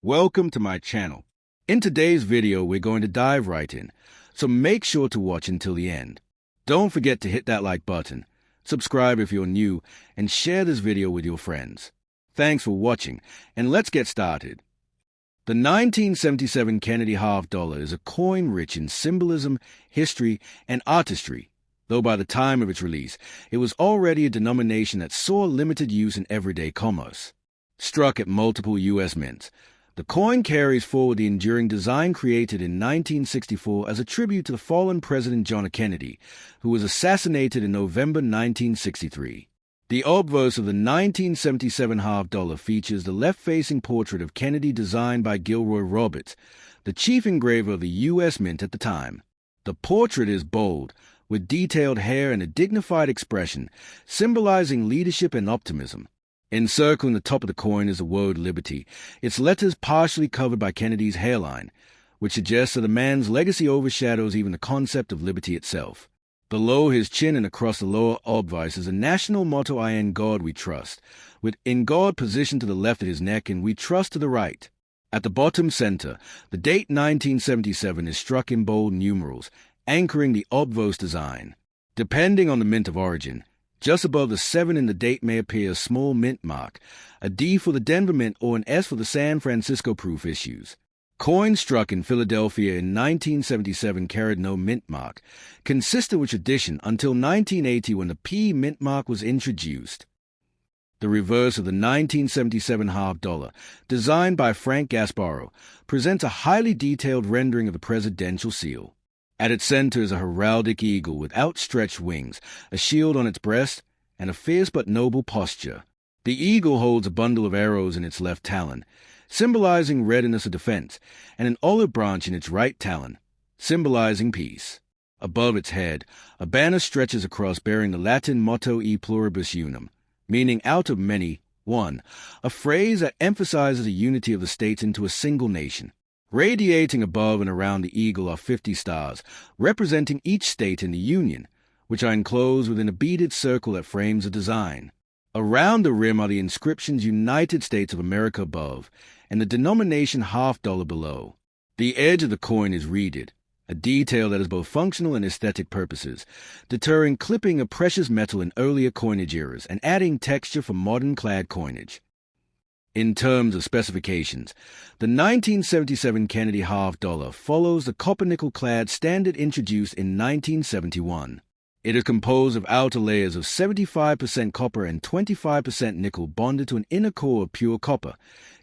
Welcome to my channel. In today's video, we're going to dive right in, so make sure to watch until the end. Don't forget to hit that like button, subscribe if you're new, and share this video with your friends. Thanks for watching, and let's get started. The 1977 Kennedy half dollar is a coin rich in symbolism, history, and artistry, though by the time of its release, it was already a denomination that saw limited use in everyday commerce. Struck at multiple U.S. mints, the coin carries forward the enduring design created in 1964 as a tribute to the fallen President John F. Kennedy, who was assassinated in November 1963. The obverse of the 1977 half dollar features the left-facing portrait of Kennedy designed by Gilroy Roberts, the chief engraver of the U.S. Mint at the time. The portrait is bold, with detailed hair and a dignified expression, symbolizing leadership and optimism. Encircling the top of the coin is the word liberty, its letters partially covered by Kennedy's hairline, which suggests that the man's legacy overshadows even the concept of liberty itself. Below his chin and across the lower obverse is a national motto, "I in God we trust," with "in God" positioned to the left of his neck and "we trust" to the right. At the bottom center, the date 1977 is struck in bold numerals, anchoring the obverse design. Depending on the mint of origin, just above the 7 in the date may appear a small mint mark, a D for the Denver Mint or an S for the San Francisco proof issues. Coins struck in Philadelphia in 1977 carried no mint mark, consistent with tradition until 1980 when the P mint mark was introduced. The reverse of the 1977 half dollar, designed by Frank Gasparro, presents a highly detailed rendering of the presidential seal. At its center is a heraldic eagle with outstretched wings, a shield on its breast, and a fierce but noble posture. The eagle holds a bundle of arrows in its left talon, symbolizing readiness of defense, and an olive branch in its right talon, symbolizing peace. Above its head, a banner stretches across bearing the Latin motto E pluribus unum, meaning out of many, one, a phrase that emphasizes the unity of the states into a single nation. Radiating above and around the eagle are 50 stars, representing each state in the Union, which are enclosed within a beaded circle that frames the design. Around the rim are the inscriptions United States of America above, and the denomination half dollar below. The edge of the coin is reeded, a detail that has both functional and aesthetic purposes, deterring clipping of precious metal in earlier coinage eras and adding texture for modern clad coinage. In terms of specifications, the 1977 Kennedy half dollar follows the copper-nickel-clad standard introduced in 1971. It is composed of outer layers of 75% copper and 25% nickel bonded to an inner core of pure copper,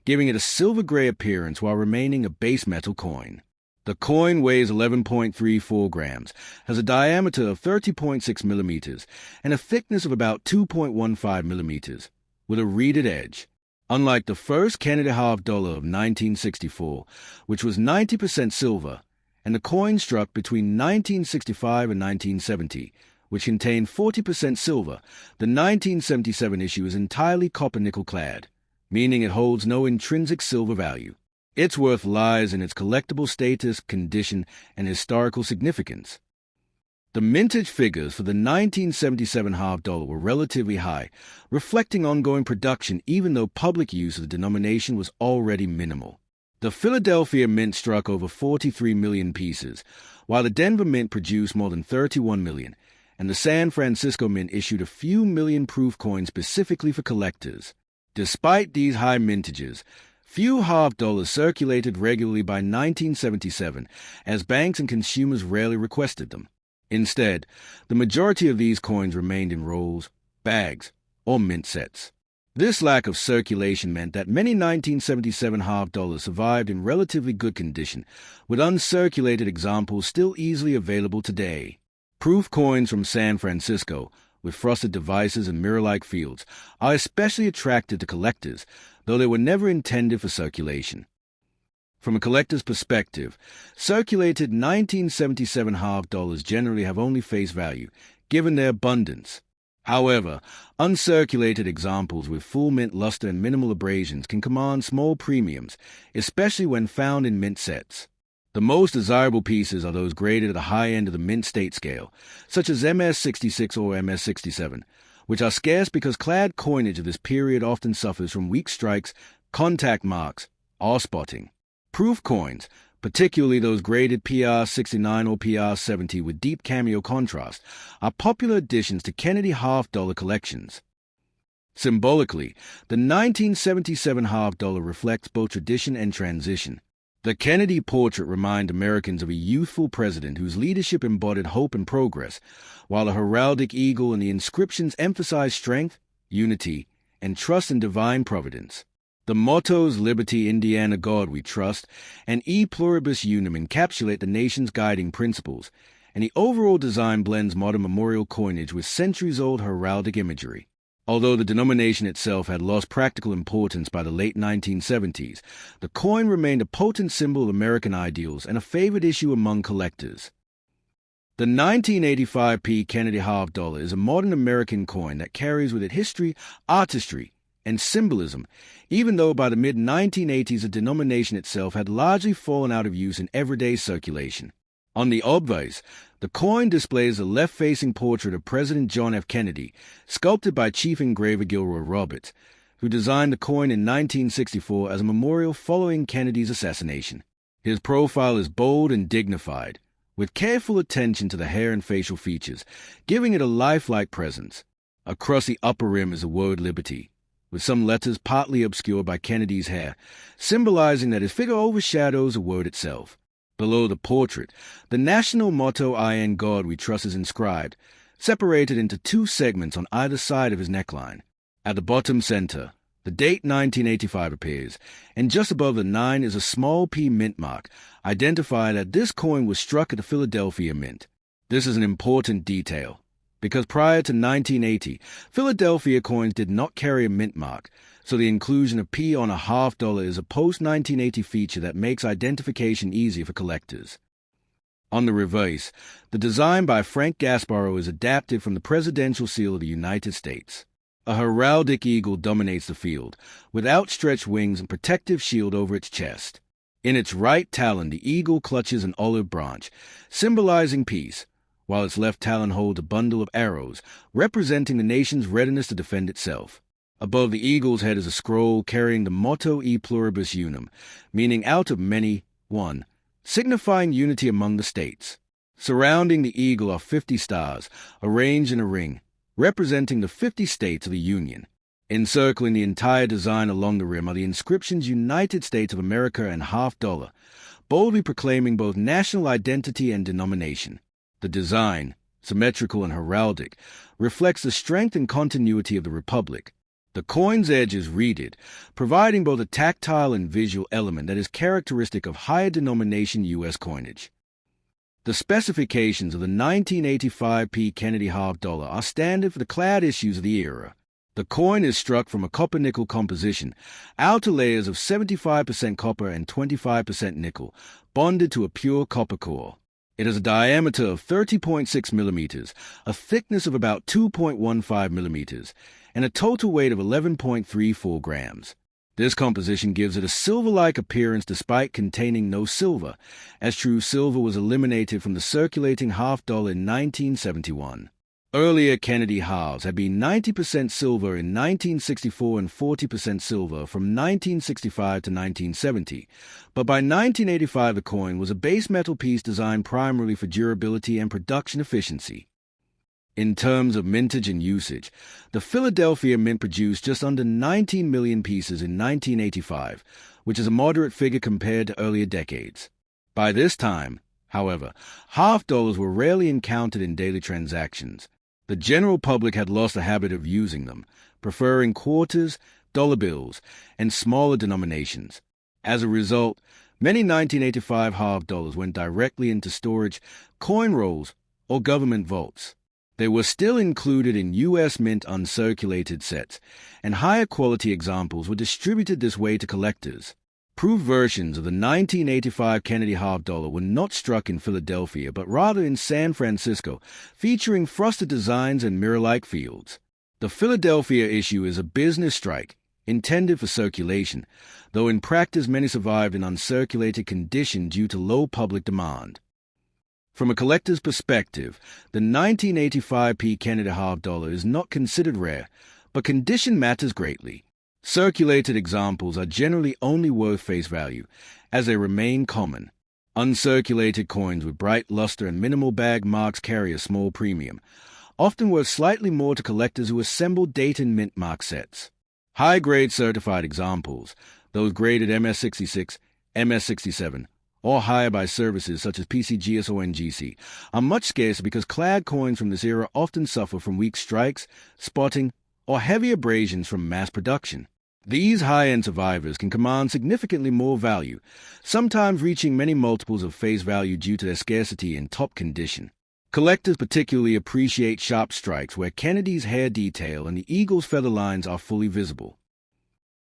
giving it a silver-gray appearance while remaining a base metal coin. The coin weighs 11.34 grams, has a diameter of 30.6 millimeters, and a thickness of about 2.15 millimeters, with a reeded edge. Unlike the first Kennedy half dollar of 1964, which was 90% silver, and the coin struck between 1965 and 1970, which contained 40% silver, the 1977 issue is entirely copper-nickel clad, meaning it holds no intrinsic silver value. Its worth lies in its collectible status, condition, and historical significance. The mintage figures for the 1977 half dollar were relatively high, reflecting ongoing production even though public use of the denomination was already minimal. The Philadelphia Mint struck over 43 million pieces, while the Denver Mint produced more than 31 million, and the San Francisco Mint issued a few million proof coins specifically for collectors. Despite these high mintages, few half dollars circulated regularly by 1977, as banks and consumers rarely requested them. Instead, the majority of these coins remained in rolls, bags, or mint sets. This lack of circulation meant that many 1977 half dollars survived in relatively good condition, with uncirculated examples still easily available today. Proof coins from San Francisco, with frosted devices and mirror-like fields, are especially attractive to collectors, though they were never intended for circulation. From a collector's perspective, circulated 1977 half dollars generally have only face value, given their abundance. However, uncirculated examples with full mint luster and minimal abrasions can command small premiums, especially when found in mint sets. The most desirable pieces are those graded at the high end of the mint state scale, such as MS-66 or MS-67, which are scarce because clad coinage of this period often suffers from weak strikes, contact marks, are spotting. Proof coins, particularly those graded PR69 or PR70 with deep cameo contrast, are popular additions to Kennedy half-dollar collections. Symbolically, the 1977 half-dollar reflects both tradition and transition. The Kennedy portrait reminds Americans of a youthful president whose leadership embodied hope and progress, while the heraldic eagle and the inscriptions emphasize strength, unity, and trust in divine providence. The mottos Liberty, Indiana, God We Trust, and E Pluribus Unum encapsulate the nation's guiding principles, and the overall design blends modern memorial coinage with centuries-old heraldic imagery. Although the denomination itself had lost practical importance by the late 1970s, the coin remained a potent symbol of American ideals and a favored issue among collectors. The 1985p Kennedy half-dollar is a modern American coin that carries with it history, artistry, and symbolism, even though by the mid-1980s the denomination itself had largely fallen out of use in everyday circulation. On the obverse, the coin displays a left-facing portrait of President John F. Kennedy, sculpted by Chief Engraver Gilroy Roberts, who designed the coin in 1964 as a memorial following Kennedy's assassination. His profile is bold and dignified, with careful attention to the hair and facial features, giving it a lifelike presence. Across the upper rim is the word Liberty, with some letters partly obscured by Kennedy's hair, symbolizing that his figure overshadows the word itself. Below the portrait, the national motto I and God We Trust is inscribed, separated into two segments on either side of his neckline. At the bottom center, the date 1985 appears, and just above the 9 is a small P mint mark, identifying that this coin was struck at the Philadelphia Mint. This is an important detail, because prior to 1980, Philadelphia coins did not carry a mint mark, so the inclusion of P on a half-dollar is a post-1980 feature that makes identification easier for collectors. On the reverse, the design by Frank Gasparro is adapted from the presidential seal of the United States. A heraldic eagle dominates the field, with outstretched wings and protective shield over its chest. In its right talon, the eagle clutches an olive branch, symbolizing peace, while its left talon holds a bundle of arrows, representing the nation's readiness to defend itself. Above the eagle's head is a scroll carrying the motto E Pluribus Unum, meaning out of many, one, signifying unity among the states. Surrounding the eagle are 50 stars, arranged in a ring, representing the 50 states of the Union. Encircling the entire design along the rim are the inscriptions United States of America and half-dollar, boldly proclaiming both national identity and denomination. The design, symmetrical and heraldic, reflects the strength and continuity of the Republic. The coin's edge is reeded, providing both a tactile and visual element that is characteristic of higher denomination U.S. coinage. The specifications of the 1985p Kennedy half-dollar are standard for the clad issues of the era. The coin is struck from a copper-nickel composition, outer layers of 75% copper and 25% nickel, bonded to a pure copper core. It has a diameter of 30.6 millimeters, a thickness of about 2.15 millimeters, and a total weight of 11.34 grams. This composition gives it a silver-like appearance despite containing no silver, as true silver was eliminated from the circulating half-dollar in 1971. Earlier Kennedy halves had been 90% silver in 1964 and 40% silver from 1965 to 1970, but by 1985 the coin was a base metal piece designed primarily for durability and production efficiency. In terms of mintage and usage, the Philadelphia Mint produced just under 19 million pieces in 1985, which is a moderate figure compared to earlier decades. By this time, however, half-dollars were rarely encountered in daily transactions. The general public had lost the habit of using them, preferring quarters, dollar bills, and smaller denominations. As a result, many 1985 half-dollars went directly into storage, coin rolls, or government vaults. They were still included in U.S. Mint uncirculated sets, and higher quality examples were distributed this way to collectors. Proof versions of the 1985 Kennedy half-dollar were not struck in Philadelphia, but rather in San Francisco, featuring frosted designs and mirror-like fields. The Philadelphia issue is a business strike, intended for circulation, though in practice many survived in uncirculated condition due to low public demand. From a collector's perspective, the 1985p Kennedy half-dollar is not considered rare, but condition matters greatly. Circulated examples are generally only worth face value, as they remain common. Uncirculated coins with bright luster and minimal bag marks carry a small premium, often worth slightly more to collectors who assemble date and mint mark sets. High-grade certified examples, those graded MS66, MS67, or higher by services such as PCGS or NGC, are much scarcer because clad coins from this era often suffer from weak strikes, spotting, or heavy abrasions from mass production. These high-end survivors can command significantly more value, sometimes reaching many multiples of face value due to their scarcity and top condition. Collectors particularly appreciate sharp strikes where Kennedy's hair detail and the eagle's feather lines are fully visible.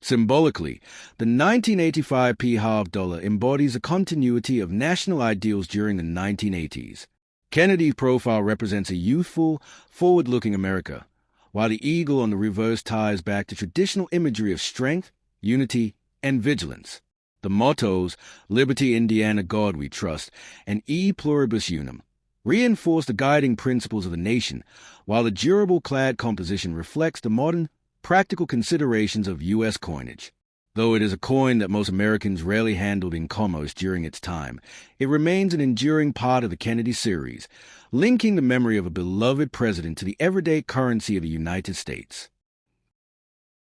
Symbolically, the 1985 p-half dollar embodies a continuity of national ideals during the 1980s. Kennedy's profile represents a youthful, forward-looking America, while the eagle on the reverse ties back to traditional imagery of strength, unity, and vigilance. The mottos, Liberty, Indiana, God We Trust, and E Pluribus Unum, reinforce the guiding principles of the nation, while the durable clad composition reflects the modern, practical considerations of U.S. coinage. Though it is a coin that most Americans rarely handled in commerce during its time, it remains an enduring part of the Kennedy series, linking the memory of a beloved president to the everyday currency of the United States.